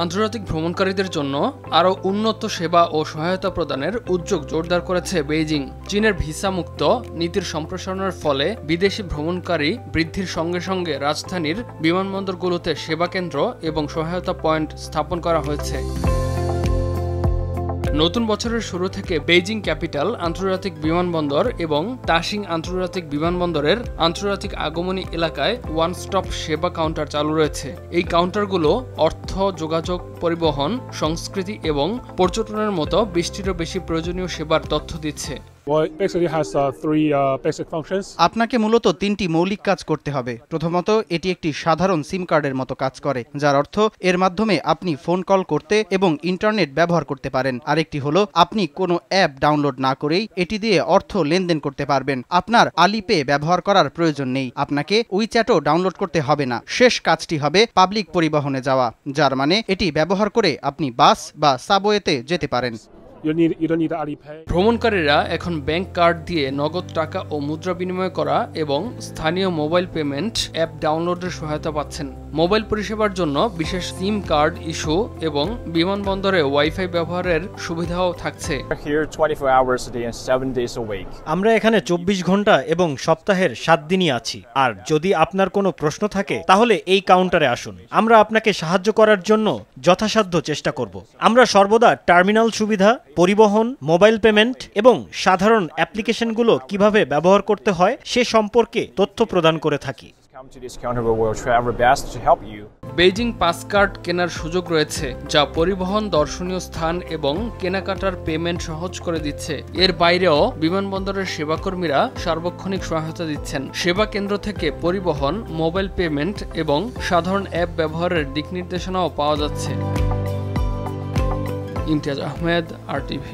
আন্তর্জাতিক ভ্রমণকারীদের জন্য আরও উন্নত সেবা ও সহায়তা প্রদানের উদ্যোগ জোরদার করেছে বেইজিং। চীনের ভিসা মুক্ত নীতির সম্প্রসারণের ফলে বিদেশি ভ্রমণকারী বৃদ্ধির সঙ্গে সঙ্গে রাজধানীর বিমানবন্দরগুলোতে সেবা কেন্দ্র এবং সহায়তা পয়েন্ট স্থাপন করা হয়েছে। নতুন বছরের শুরু থেকে বেইজিং ক্যাপিটাল আন্তর্জাতিক বিমানবন্দর এবং তাশিং আন্তর্জাতিক বিমানবন্দরের আন্তর্জাতিক আগমনী এলাকায় ওয়ান স্টপ সেবা কাউন্টার চালু রয়েছে। এই কাউন্টারগুলো অর্থ, যোগাযোগ, পরিবহন, সংস্কৃতি এবং পর্যটনের মতো 20টিরও বেশি প্রয়োজনীয় সেবার তথ্য দিচ্ছে। আপনাকে মূলত 3টি মৌলিক কাজ করতে হবে। প্রথমত, এটি একটি সাধারণ সিম কার্ডের মতো কাজ করে, যার অর্থ এর মাধ্যমে আপনি ফোন কল করতে এবং ইন্টারনেট ব্যবহার করতে পারেন। আরেকটি হলো আপনি কোনো অ্যাপ ডাউনলোড না করেই এটি দিয়ে অর্থ লেনদেন করতে পারবেন। আপনার আলিপে ব্যবহার করার প্রয়োজন নেই, আপনাকে উইচ্যাটও ডাউনলোড করতে হবে না। শেষ কাজটি হবে পাবলিক পরিবহনে যাওয়া, যার মানে এটি ব্যবহার করে আপনি বাস বা সাবওয়েতে যেতে পারেন। ভ্রমণকারীরা এখন ব্যাংক কার্ড দিয়ে নগদ টাকা ও মুদ্রা বিনিময় করা এবং স্থানীয় মোবাইল পেমেন্ট অ্যাপ ডাউনলোডের সহায়তা পাচ্ছেন। মোবাইল পরিষেবার জন্য বিশেষ সিম কার্ড ইস্যু এবং বিমানবন্দরে ওয়াইফাই ব্যবহারের সুবিধাও থাকছে। আমরা এখানে 24 ঘন্টা এবং সপ্তাহের 7 দিনই আছি। আর যদি আপনার কোনো প্রশ্ন থাকে তাহলে এই কাউন্টারে আসুন, আমরা আপনাকে সাহায্য করার জন্য যথাসাধ্য চেষ্টা করব। আমরা সর্বদা টার্মিনাল সুবিধা, পরিবহন, মোবাইল পেমেন্ট এবং সাধারণ অ্যাপ্লিকেশনগুলো কিভাবে ব্যবহার করতে হয় সে সম্পর্কে তথ্য প্রদান করে থাকি। বেইজিং পাস কার্ড কেনার সুযোগ রয়েছে, যা পরিবহন, দর্শনীয় স্থান এবং কেনাকাটার পেমেন্ট সহজ করে দিচ্ছে। এর বাইরেও বিমানবন্দরের সেবাকর্মীরা সার্বক্ষণিক সহায়তা দিচ্ছেন। সেবা কেন্দ্র থেকে পরিবহন, মোবাইল পেমেন্ট এবং সাধারণ অ্যাপ ব্যবহারের দিক নির্দেশনাও পাওয়া যাচ্ছে। ইমতিয়াজ আহমেদ, RTV।